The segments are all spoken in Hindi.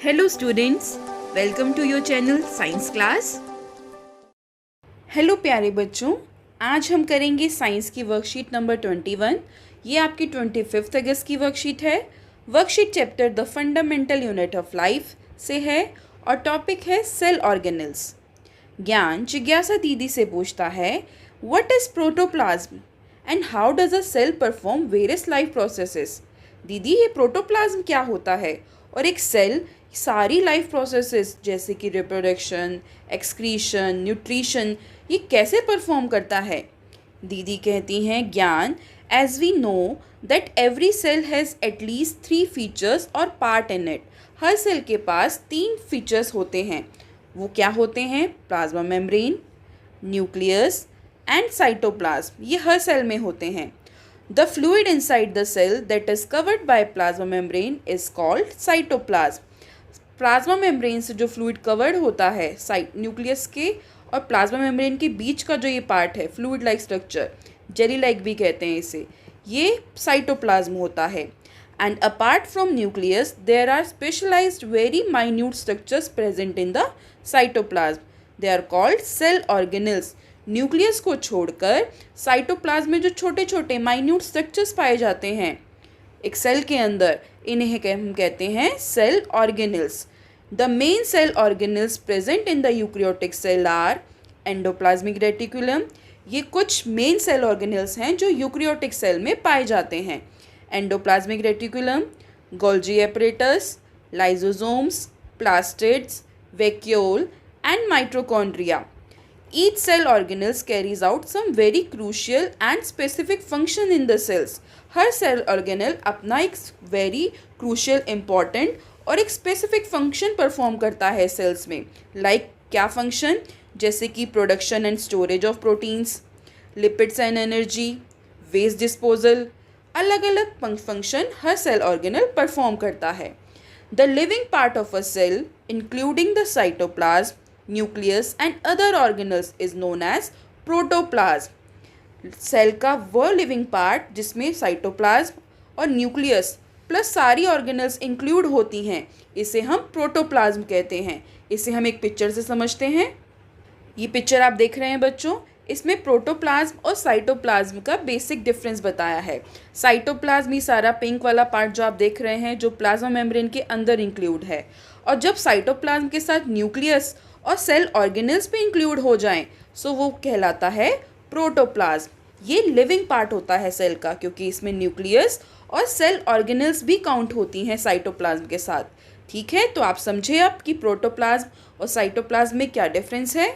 Hello students, welcome to your channel science class. Hello प्यारे बच्चों, आज हम करेंगे साइंस की वर्कशीट नंबर 21। ये आपकी 25 अगस्त की वर्कशीट है। Worksheet chapter the fundamental unit of life से है और टॉपिक है सेल ऑर्गेनल्स। ज्ञान जिज्ञासा दीदी से पूछता है, what is protoplasm and how does a cell perform various life processes. दीदी, ये प्रोटोप्लाज्म क्या होता है और एक सेल सारी लाइफ प्रोसेसेस जैसे कि रिप्रोडक्शन, एक्सक्रीशन, न्यूट्रिशन, ये कैसे परफॉर्म करता है। दीदी कहती हैं, ज्ञान as we know that every cell has at least 3 features और पार्ट इन इट। हर सेल के पास 3 फीचर्स होते हैं। वो क्या होते हैं? Plasma membrane, nucleus and cytoplasm. ये हर सेल में होते हैं। The fluid inside the cell that is covered by plasma membrane is called cytoplasm. Plasma membrane से जो फ्लूइड कवर्ड होता है न्यूक्लियस के और प्लाज्मा मेम्ब्रेन के बीच का जो ये पार्ट है, fluid like structure, jelly like भी कहते हैं इसे, ये साइटोप्लाज्म होता है। And apart from nucleus there are specialised very minute structures present in the cytoplasm. They are called cell organelles. Nucleus को छोड़कर साइटोप्लाज्म में जो छोटे छोटे माइन्यूट स्ट्रक्चर्स पाए जाते हैं एक सेल के अंदर, इन्हें हम कहते हैं cell organelles. The main cell organelles present in the eukaryotic cell are endoplasmic reticulum. ये कुछ मेन सेल ऑर्गेनल्स हैं जो यूकैरियोटिक सेल में पाए जाते हैं। Endoplasmic reticulum, Golgi apparatus, lysosomes, plastids, vacuole and mitochondria. Each cell organelles carries out some very crucial and specific function in the cells. हर सेल ऑर्गेनल अपना एक वेरी क्रूशियल इम्पॉर्टेंट और एक स्पेसिफिक फंक्शन परफॉर्म करता है सेल्स में। क्या फंक्शन? जैसे कि production and storage of proteins, lipids and energy, waste disposal. अलग अलग फंक्शन हर सेल ऑर्गेनल परफॉर्म करता है। The living part of a cell including the cytoplasm, nucleus and other organelles is known as protoplasm. Cell का वो लिविंग पार्ट जिसमें साइटोप्लाज्म और न्यूक्लियस प्लस सारी ऑर्गेनल्स इंक्लूड होती हैं, इसे हम प्रोटोप्लाज्म कहते हैं। इसे हम एक पिक्चर से समझते हैं। ये पिक्चर आप देख रहे हैं बच्चों, इसमें प्रोटोप्लाज्म और साइटोप्लाज्म का बेसिक डिफरेंस बताया है। साइटोप्लाज्म ही सारा पिंक वाला पार्ट जो आप देख रहे हैं, जो प्लाज्मा मेम्ब्रेन के अंदर इंक्लूड है। और जब साइटोप्लाज्म के साथ न्यूक्लियस और सेल ऑर्गेनल्स भी इंक्लूड हो जाएं, सो वो कहलाता है प्रोटोप्लाज्म। ये लिविंग पार्ट होता है सेल का, क्योंकि इसमें न्यूक्लियस और सेल ऑर्गेनल्स भी काउंट होती हैं साइटोप्लाज्म के साथ। ठीक है, तो आप समझे अब कि प्रोटोप्लाज्म और साइटोप्लाज्म में क्या डिफरेंस है।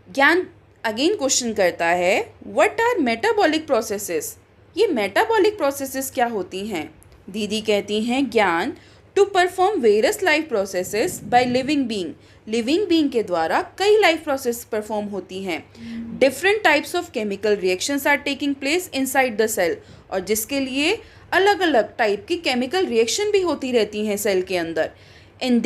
ज्ञान अगेन क्वेश्चन करता है, व्हाट आर मेटाबॉलिक प्रोसेसेस। ये मेटाबॉलिक प्रोसेसेस क्या होती हैं? दीदी कहती हैं, ज्ञान to perform various life processes by living being. Living being के द्वारा कई लाइफ प्रोसेस परफॉर्म होती हैं। Different types of chemical reactions are taking place inside the cell, और जिसके लिए अलग अलग टाइप की केमिकल रिएक्शन भी होती रहती हैं सेल के अंदर। इन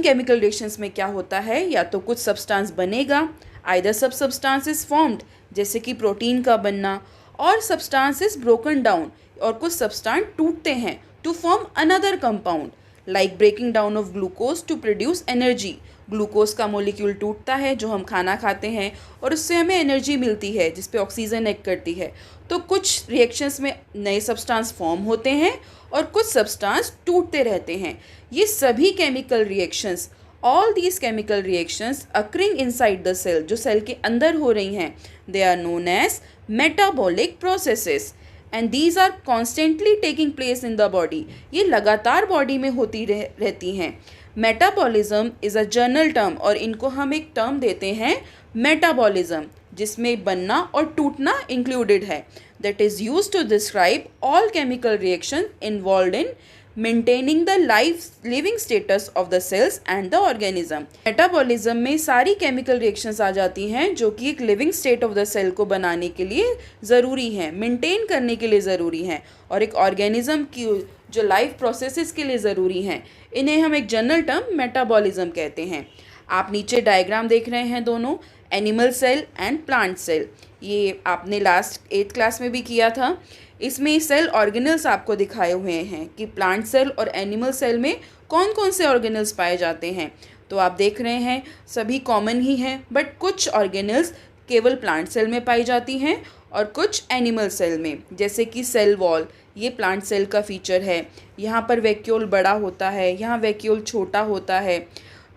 केमिकल रिएक्शंस में क्या होता है, या तो कुछ सब्सटेंस बनेगा, आइदर सब सब्सटेंस इज फॉर्म्ड जैसे कि प्रोटीन का बनना, और सब्सटेंस इज ब्रोकन डाउन, और कुछ सब्सटेंस टूटते हैं to form another compound, like breaking down of glucose to produce energy. Glucose का मोलिक्यूल टूटता है जो हम खाना खाते हैं, और उससे हमें एनर्जी मिलती है जिस पे ऑक्सीजन एक्ट करती है। तो कुछ रिएक्शंस में नए सब्सटेंस फॉर्म होते हैं और कुछ सब्सटेंस टूटते रहते हैं। ये सभी chemical reactions, all these chemical reactions occurring inside the cell, जो सेल के अंदर हो रही हैं, they are known as metabolic processes and these are constantly taking place in the body. ये लगातार बॉडी में होती रहती हैं। Metabolism is a general term, और इनको हम एक टर्म देते हैं मेटाबॉलिज्म, जिसमें बनना और टूटना इंक्लूडेड है। That is used to describe all chemical reaction involve in maintaining the living status of the cells and the organism. Metabolism में सारी केमिकल रिएक्शंस आ जाती हैं जो कि एक living state of the cell को बनाने के लिए ज़रूरी हैं, मेंटेन करने के लिए ज़रूरी हैं, और एक ऑर्गेनिज्म की जो लाइफ प्रोसेसेस के लिए ज़रूरी हैं। इन्हें हम एक जनरल टर्म मेटाबॉलिज्म कहते हैं। आप नीचे डायग्राम देख रहे हैं दोनों, animal cell and plant cell. ये आपने लास्ट 8th क्लास में भी किया था। इसमें सेल ऑर्गेनल्स आपको दिखाए हुए हैं कि प्लांट सेल और एनिमल सेल में कौन कौन से ऑर्गेनल्स पाए जाते हैं। तो आप देख रहे हैं सभी कॉमन ही हैं, बट कुछ ऑर्गेनल्स केवल प्लांट सेल में पाई जाती हैं और कुछ एनिमल सेल में, जैसे कि सेल वॉल, ये प्लांट सेल का फीचर है। यहाँ पर वैक्यूल बड़ा होता है, यहाँ वैक्यूल छोटा होता है।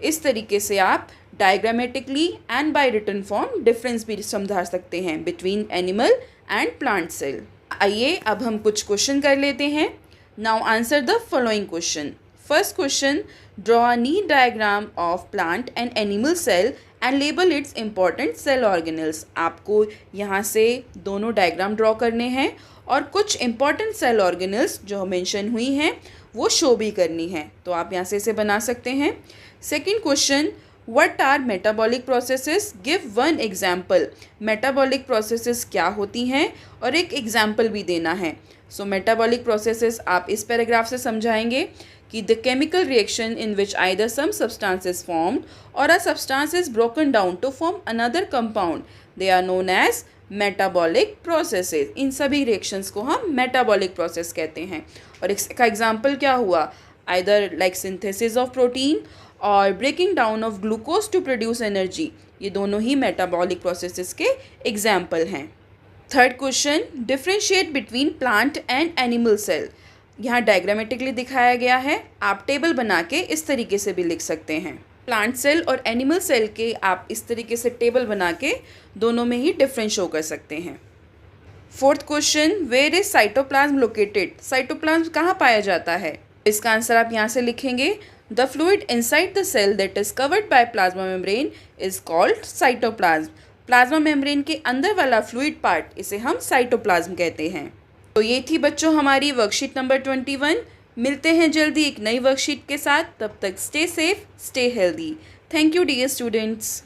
इस तरीके से आप diagrammatically and by written form difference भी समझा सकते हैं between animal and plant cell. आइए अब हम कुछ क्वेश्चन कर लेते हैं। Now answer the following question. First question, draw a neat diagram of plant and animal cell and label its important cell organelles. आपको यहाँ से दोनों डायग्राम ड्रॉ करने हैं और कुछ इम्पॉर्टेंट सेल ऑर्गेनल्स जो मेंशन हुई हैं वो शो भी करनी है। तो आप यहाँ से इसे बना सकते हैं। Second question, what are metabolic processes, give one example. Metabolic processes क्या होती हैं और एक एग्जाम्पल भी देना है। सो मेटाबॉलिक प्रोसेसेस आप इस पैराग्राफ से समझाएंगे कि the chemical reaction in which either some substance is formed और a substance is broken down to form another compound, they are known as metabolic processes. इन सभी रिएक्शंस को हम मेटाबॉलिक प्रोसेस कहते हैं। और इसका एग्जाम्पल क्या हुआ, either like synthesis of protein और breaking down of glucose to produce energy, ये दोनों ही मेटाबॉलिक प्रोसेसेस के एग्जाम्पल हैं। Third question, differentiate between plant and animal cell. यहाँ डायग्रामेटिकली दिखाया गया है, आप टेबल बना के इस तरीके से भी लिख सकते हैं। प्लांट सेल और एनिमल सेल के आप इस तरीके से टेबल बना के दोनों में ही डिफरेंस शो कर सकते हैं। Fourth question, where is cytoplasm located. Cytoplasm कहाँ पाया जाता है? इसका आंसर आप यहाँ से लिखेंगे, the fluid inside the cell that is covered by plasma membrane is called cytoplasm. Plasma membrane के अंदर वाला फ्लूइड पार्ट, इसे हम साइटोप्लाज्म कहते हैं। तो ये थी बच्चों हमारी वर्कशीट नंबर 21। मिलते हैं जल्दी एक नई वर्कशीट के साथ, तब तक stay safe, stay healthy. Thank you dear students.